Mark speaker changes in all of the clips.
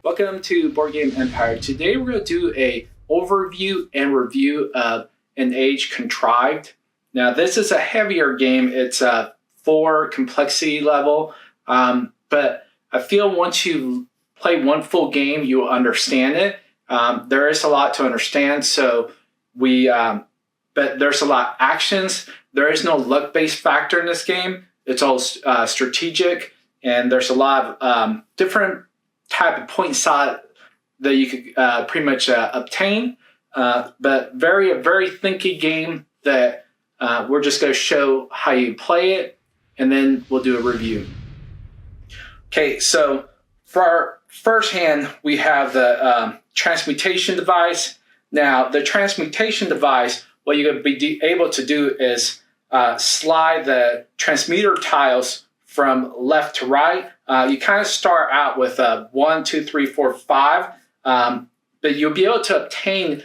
Speaker 1: Welcome to Board Game Empire. Today we're going to do a overview and review of An Age Contrived. Now this is a heavier game. It's a 4 complexity level, but I feel once you play one full game, you will understand it. There is a lot to understand, so but there's a lot of actions. There is no luck-based factor in this game. It's all strategic, and there's a lot of different type of point side that you could pretty much obtain. But very thinky game that we're just going to show how you play it, and then we'll do a review. Okay, so for our first hand, we have the Transmutation device. Now, the Transmutation device, what you're going to be able to do is slide the transmuter tiles from left to right. You kind of start out with 1, 2, 3, 4, 5, but you'll be able to obtain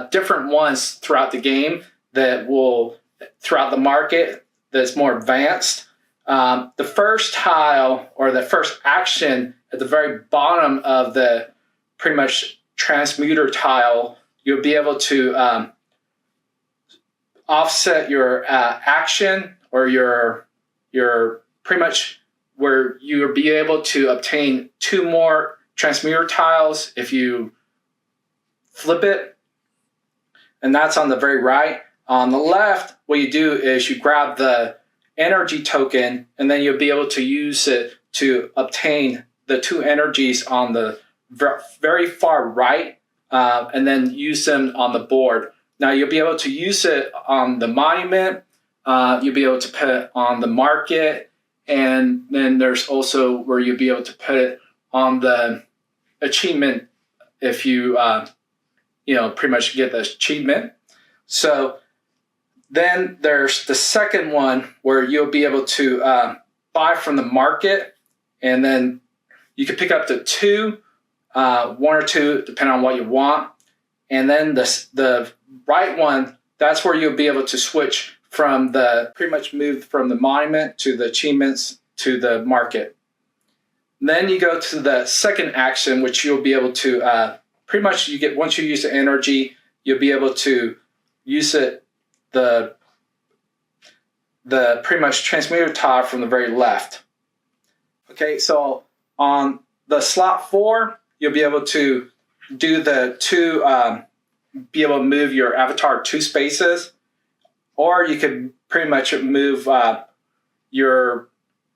Speaker 1: different ones throughout the game that will, throughout the market, that's more advanced. The first tile or the first action at the very bottom of the pretty much transmuter tile, you'll be able to offset your action or your pretty much where you'll be able to obtain 2 more transmuter tiles if you flip it. And that's on the very right. On the left, what you do is you grab the energy token, and then you'll be able to use it to obtain the 2 energies on the very far right, and then use them on the board. Now you'll be able to use it on the monument, you'll be able to put it on the market, and then there's also where you'll be able to put it on the achievement if you, pretty much get the achievement. So then there's the second one where you'll be able to buy from the market, and then you can pick up to 2, 1 or 2, depending on what you want. And then the right one, that's where you'll be able to switch from pretty much move from the monument to the achievements to the market. And then you go to the second action, which you'll be able to pretty much once you use the energy, you'll be able to use it the pretty much transmuter tile from the very left. Okay, so on the slot 4, you'll be able to do the 2, be able to move your avatar 2 spaces, or you could pretty much move your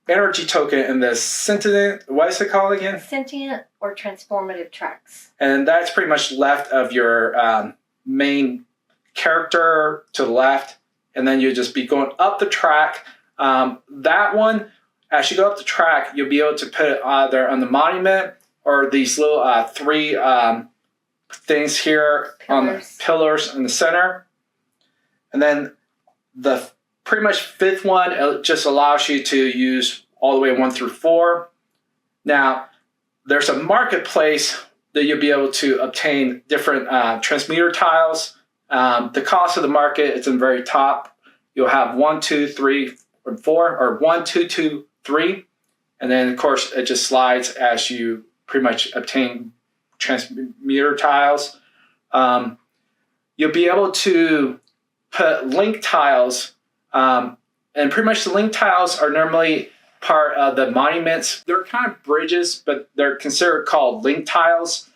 Speaker 1: energy token in the sentient, what is it called again?
Speaker 2: Sentient or transformative tracks.
Speaker 1: And that's pretty much left of your main character to the left, and then you'll just be going up the track. That one, as you go up the track, you'll be able to put it either on the monument or these little 3 things here on the pillars in the center. And then the pretty much 5th one, it just allows you to use all the way 1 through 4. Now, there's a marketplace that you'll be able to obtain different transmuter tiles. The cost of the market is in the very top. You'll have 1, 2, 3, or 4, or 1, 2, 2, 3. And then, of course, it just slides as you pretty much obtain transmuter tiles. You'll be able to put link tiles, and pretty much the link tiles are normally part of the monuments. They're kind of bridges, but they're considered called link tiles.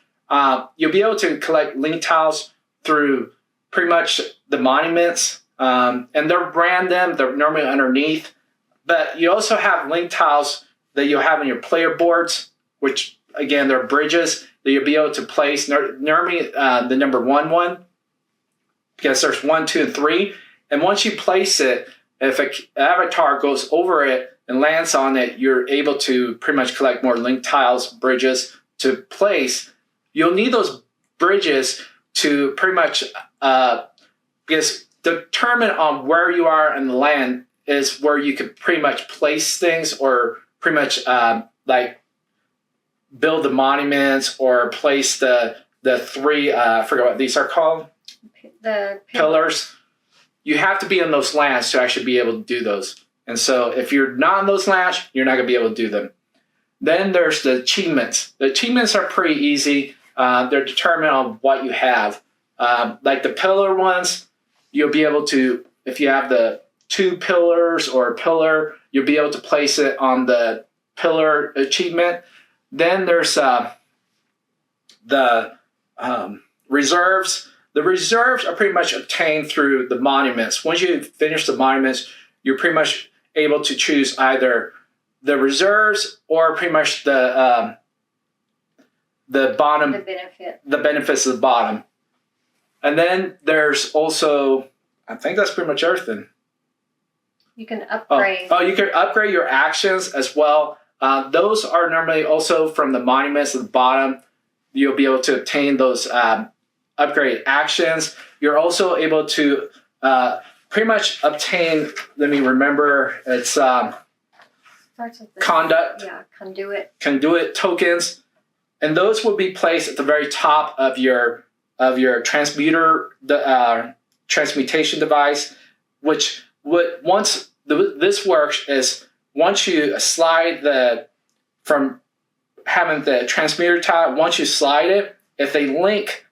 Speaker 1: You'll be able to collect link tiles through pretty much the monuments, and they're random. They're normally underneath, but you also have link tiles that you'll have in your player boards, which again, they're bridges that you'll be able to place. Normally, the number 1, because there's 1, 2, and 3. And once you place it, if an avatar goes over it and lands on it, you're able to pretty much collect more link tiles, bridges to place. You'll need those bridges to pretty much because determine on where you are in the land is where you could pretty much place things, or pretty much like build the monuments or place the 3 I forget what these are called,
Speaker 2: the
Speaker 1: pillars. You have to be in those lands to actually be able to do those. And so if you're not in those lands, you're not going to be able to do them. Then there's the achievements. The achievements are pretty easy. They're determined on what you have. Like the pillar ones, you'll be able to, if you have the 2 pillars or a pillar, you'll be able to place it on the pillar achievement. Then there's the reserves. The reserves are pretty much obtained through the monuments. Once you finish the monuments, you're pretty much able to choose either the reserves or pretty much the bottom, the benefits of the bottom. And then there's also, I think that's pretty much everything.
Speaker 2: You can upgrade.
Speaker 1: Oh, you can upgrade your actions as well. Those are normally also from the monuments at the bottom. You'll be able to obtain those upgraded actions. You're also able to pretty much obtain, let me remember, it's conduct.
Speaker 2: Yeah, conduit.
Speaker 1: Conduit tokens. And those will be placed at the very top of your transmutation device, which this works is once you slide from having the transmuter tile, once you slide it, if they link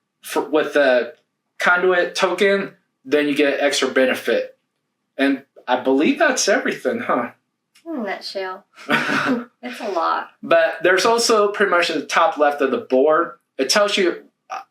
Speaker 1: with the conduit token, then you get extra benefit. And I believe that's everything, huh?
Speaker 2: In a nutshell. It's a lot.
Speaker 1: But there's also pretty much at the top left of the board, it tells you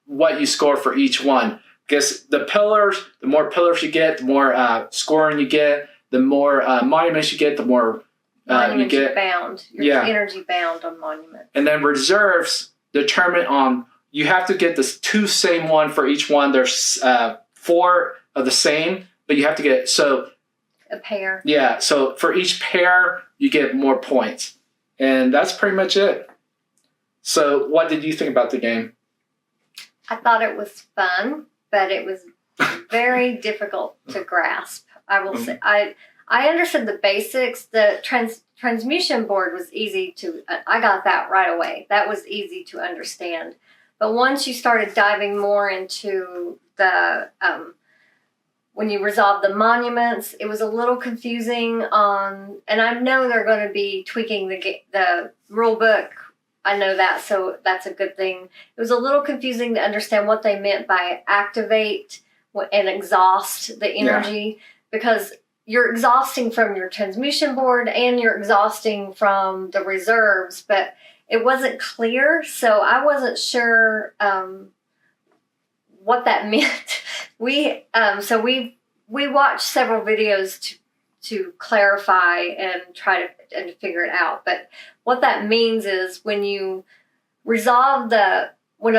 Speaker 1: what you score for each one. Because the pillars, the more pillars you get, the more scoring you get, the more monuments you get, the more you get.
Speaker 2: You're bound. You're energy bound on monuments.
Speaker 1: And then reserves determine on, you have to get the 2 same one for each one. There's 4 of the same, but you have to get, so.
Speaker 2: A pair.
Speaker 1: Yeah, so for each pair, you get more points. And that's pretty much it. So what did you think about the game?
Speaker 2: I thought it was fun, but it was very difficult to grasp. I will say, I understood the basics. The transmutation board was easy to, I got that right away. That was easy to understand. But once you started diving more into the, when you resolved the monuments, it was a little confusing on, and I know they're going to be tweaking the rule book. I know that, so that's a good thing. It was a little confusing to understand what they meant by activate and exhaust the energy, because you're exhausting from your transmutation board and you're exhausting from the reserves, but it wasn't clear, so I wasn't sure what that meant. We watched several videos to clarify and try to figure it out. But what that means is when you resolve when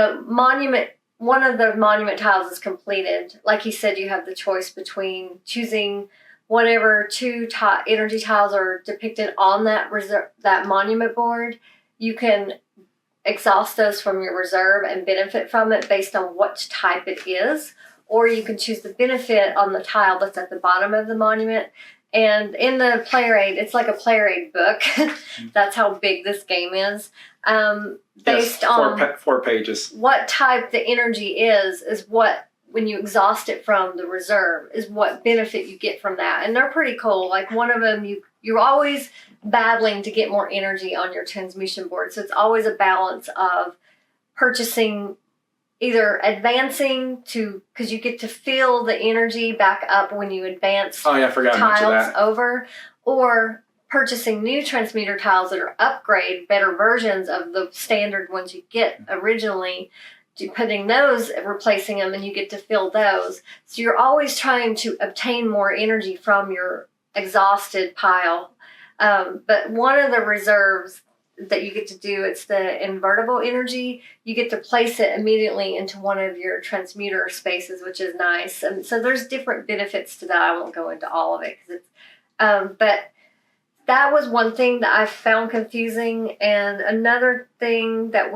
Speaker 2: one of the monument tiles is completed, like he said, you have the choice between choosing whatever 2 energy tiles are depicted on that monument board. You can exhaust those from your reserve and benefit from it based on what type it is, or you can choose the benefit on the tile that's at the bottom of the monument. And in the player aid, it's like a player aid book. That's how big this game is. Based on
Speaker 1: 4 pages. What
Speaker 2: type the energy is what, when you exhaust it from the reserve, is what benefit you get from that. And they're pretty cool. Like one of them, you're always battling to get more energy on your transmutation board. So it's always a balance of purchasing, either advancing because you get to fill the energy back up when you advance tiles over, or purchasing new transmuter tiles that are upgrade, better versions of the standard ones you get originally, putting those, replacing them, and you get to fill those. So you're always trying to obtain more energy from your exhausted pile. But one of the reserves that you get to do, it's the invertible energy. You get to place it immediately into one of your transmuter spaces, which is nice. And so there's different benefits to that. I won't go into all of it because it's, but that was one thing that I found confusing. And another thing that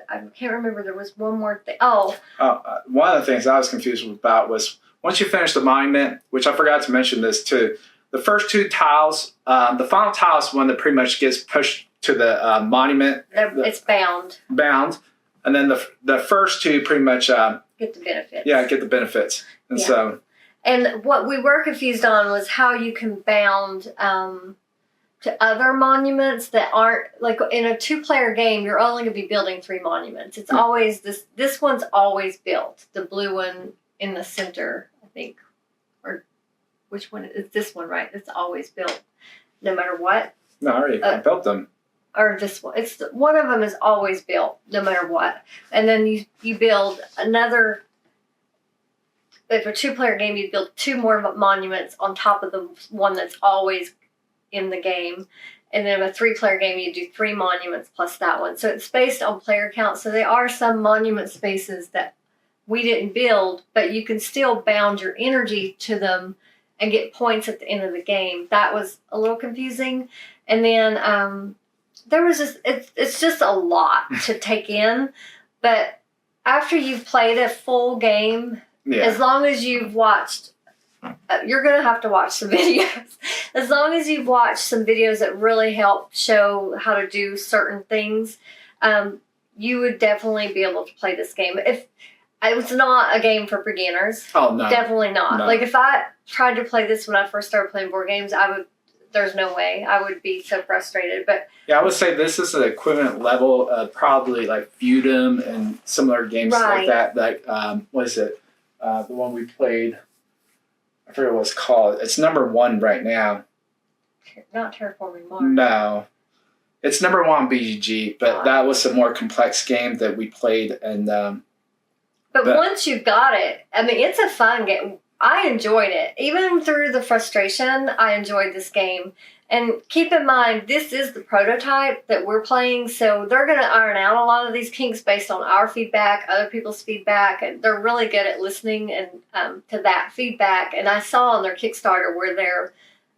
Speaker 2: I can't remember, there was one more thing.
Speaker 1: One of the things I was confused about was once you finish the monument, which I forgot to mention this too, the first 2 tiles, the final tile is one that pretty much gets pushed to the monument.
Speaker 2: It's bound.
Speaker 1: And then the first 2 pretty much
Speaker 2: get the benefits.
Speaker 1: Yeah, get the benefits. And
Speaker 2: and what we were confused on was how you can bound to other monuments that aren't like in a 2-player game. You're only going to be building 3 monuments. It's always this one's always built. The blue one in the center, I think, or which one is this one? Right, it's always built, no matter what.
Speaker 1: No, I already built them.
Speaker 2: Or this one, it's one of them is always built, no matter what. And then you build another. If a 2-player game, you'd build 2 more monuments on top of the one that's always in the game. And then a 3-player game, you do 3 monuments plus that one. So it's based on player count. So there are some monument spaces that we didn't build, but you can still bound your energy to them and get points at the end of the game. That was a little confusing. And then there was just, it's just a lot to take in. But after you've played a full game, as long as you've watched, you're going to have to watch some videos. As long as you've watched some videos that really help show how to do certain things, you would definitely be able to play this game. If it was not a game for beginners,
Speaker 1: oh no,
Speaker 2: definitely not.
Speaker 1: No.
Speaker 2: Like if I tried to play this when I first started playing board games, there's no way. I would be so frustrated. But
Speaker 1: yeah, I would say this is an equivalent level of probably like Feudum and similar games like that. Like what is it? The one we played, I forget what it's called. It's number 1 right now.
Speaker 2: Not Terraforming Mars.
Speaker 1: No. It's number 1 on BGG, but that was a more complex game that we played. And
Speaker 2: but once you got it, I mean, it's a fun game. I enjoyed it. Even through the frustration, I enjoyed this game. And keep in mind, this is the prototype that we're playing, so they're going to iron out a lot of these kinks based on our feedback, other people's feedback, and they're really good at listening and to that feedback. And I saw on their Kickstarter where they're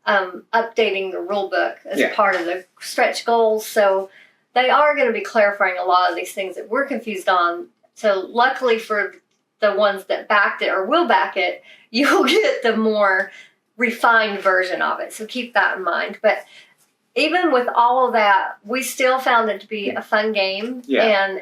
Speaker 2: updating the rule book as part of the stretch goals, so they are going to be clarifying a lot of these things that we're confused on. So luckily for the ones that backed it or will back it, you'll get the more refined version of it. So keep that in mind. But even with all of that, we still found it to be a fun game. Yeah. And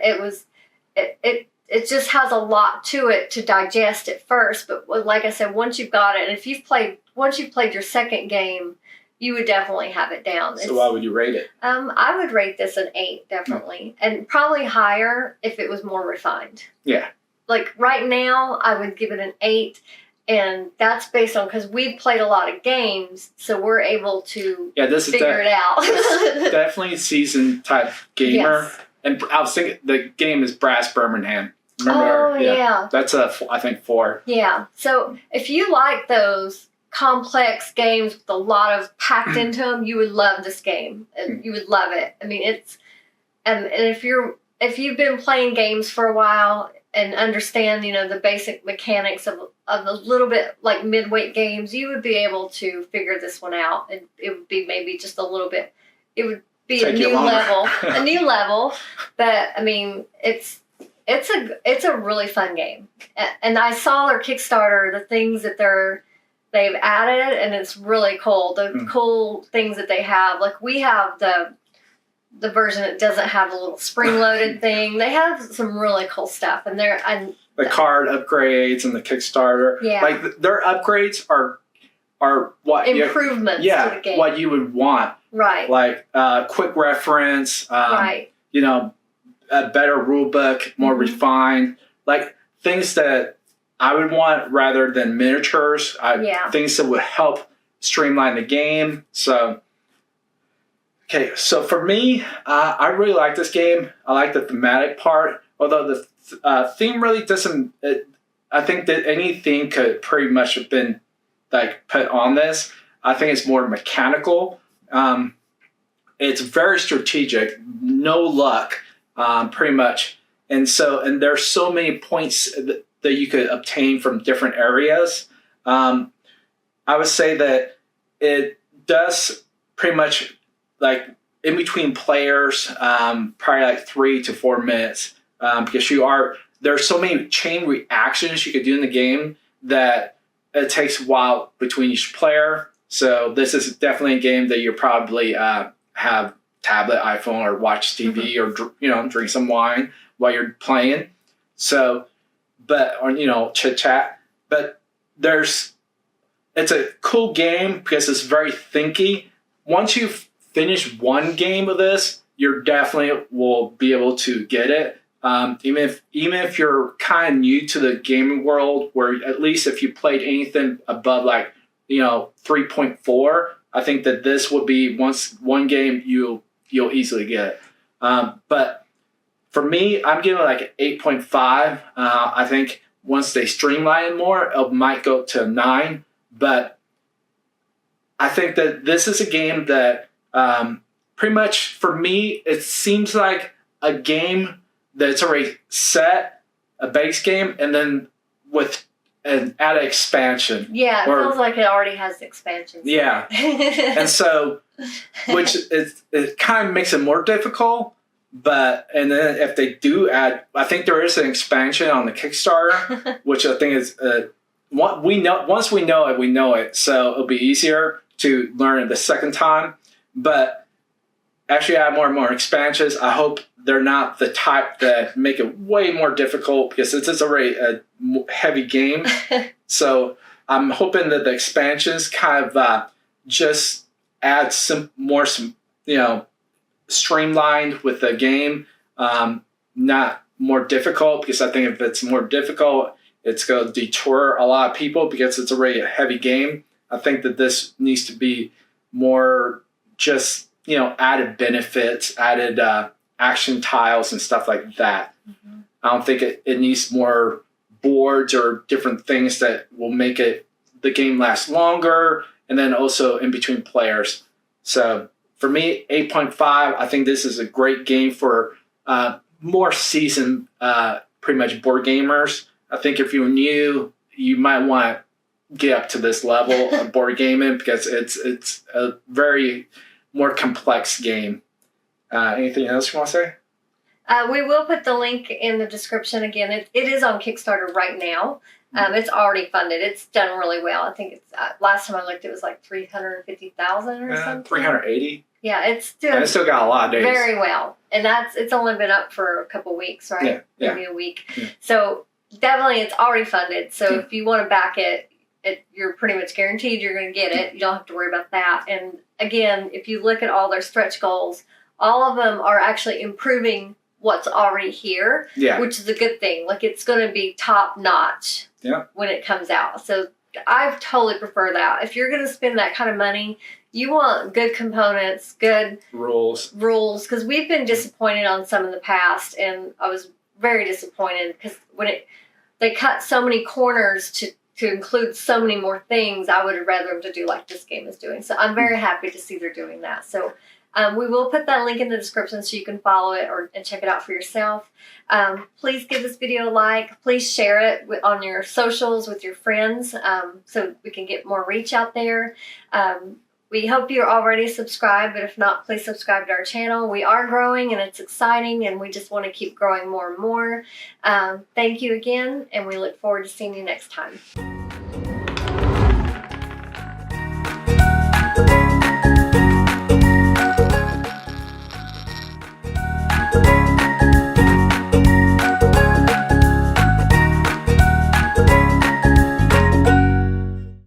Speaker 2: it just has a lot to it to digest at first. But like I said, once you've got it, and once you've played your second game, you would definitely have it down.
Speaker 1: So why would you rate it?
Speaker 2: I would rate this an 8, definitely. And probably higher if it was more refined.
Speaker 1: Yeah. Like
Speaker 2: right now, I would give it an 8. And that's based on, because we've played a lot of games, so we're able to figure it out.
Speaker 1: This definitely a seasoned type gamer. Yes. And I was thinking the game is Brass Birmingham. Remember?
Speaker 2: Oh, yeah.
Speaker 1: That's I think 4.
Speaker 2: Yeah. So if you like those complex games with a lot of packed into them, you would love this game. You would love it. I mean, it's and if you've been playing games for a while and understand, the basic mechanics of a little bit like midweight games, you would be able to figure this one out. And it would be maybe just a little bit, it would be a new level. But I mean, it's a really fun game. And I saw their Kickstarter, the things that they've added, and it's really cool. The cool things that they have, like we have the version that doesn't have the little spring-loaded thing. They have some really cool stuff, and
Speaker 1: the card upgrades and the Kickstarter.
Speaker 2: Yeah,
Speaker 1: like their upgrades are what
Speaker 2: improvements to the game.
Speaker 1: What you would want,
Speaker 2: right?
Speaker 1: Like quick reference, right? A better rule book, more refined, like things that I would want rather than miniatures. Things that would help streamline the game. So. Okay, so for me, I really like this game. I like the thematic part, although the theme really doesn't. I think that any theme could pretty much have been like put on this. I think it's more mechanical. It's very strategic, no luck, pretty much, and there's so many points that you could obtain from different areas. I would say that it does pretty much. Like in between players, probably like 3 to 4 minutes, because there's so many chain reactions you could do in the game that it takes a while between each player. So this is definitely a game that you probably have tablet, iPhone, or watch TV, or drink some wine while you're playing. So, chit chat. But it's a cool game because it's very thinky. Once you've finish one game of this, you definitely will be able to get it. Even if you're kind of new to the gaming world, where at least if you played anything above 3.4, I think that this would be one game you'll easily get. But for me, I'm giving it an 8.5. I think once they streamline it more, it might go to a 9. But I think that this is a game that pretty much for me, it seems like a game that's already set, a base game, and then with an added expansion.
Speaker 2: Yeah, it feels like it already has expansions.
Speaker 1: Yeah. And so, which it kind of makes it more difficult, and then if they do add, I think there is an expansion on the Kickstarter, which I think is, once we know it, so it'll be easier to learn it the second time. But actually add more and more expansions. I hope they're not the type that make it way more difficult, because this is already a heavy game. So I'm hoping that the expansions kind of just add some streamlined with the game, not more difficult, because I think if it's more difficult, it's going to deter a lot of people because it's already a heavy game. I think that this needs to be more just added benefits, added action tiles and stuff like that. Mm-hmm. I don't think it needs more boards or different things that will make the game last longer, and then also in between players. So for me, 8.5, I think this is a great game for more seasoned, pretty much board gamers. I think if you're new, you might want to get up to this level of board gaming, because it's a very more complex game. Anything else you want to say?
Speaker 2: We will put the link in the description. Again, it is on Kickstarter right now. It's already funded. It's done really well. I think it's last time I looked, it was like 350,000 or something. 380. Yeah, it's
Speaker 1: still got a lot of days.
Speaker 2: Very well, and it's only been up for a couple weeks, right?
Speaker 1: Yeah.
Speaker 2: Maybe a week. Yeah. So definitely, it's already funded. So if you want to back it, you're pretty much guaranteed you're going to get it. You don't have to worry about that. And again, if you look at all their stretch goals, all of them are actually improving what's already here, which is a good thing. Like, it's going to be top notch when it comes out. So I totally prefer that. If you're going to spend that kind of money, you want good components, good rules. Because we've been disappointed on some in the past, and I was very disappointed because when they cut so many corners to include so many more things, I would have rather them to do like this game is doing. So I'm very happy to see they're doing that. So we will put that link in the description so you can follow it and check it out for yourself. Please give this video a like. Please share it on your socials with your friends, so we can get more reach out there. We hope you're already subscribed, but if not, please subscribe to our channel. We are growing, and it's exciting, and we just want to keep growing more and more. Thank you again, and we look forward to seeing you next time.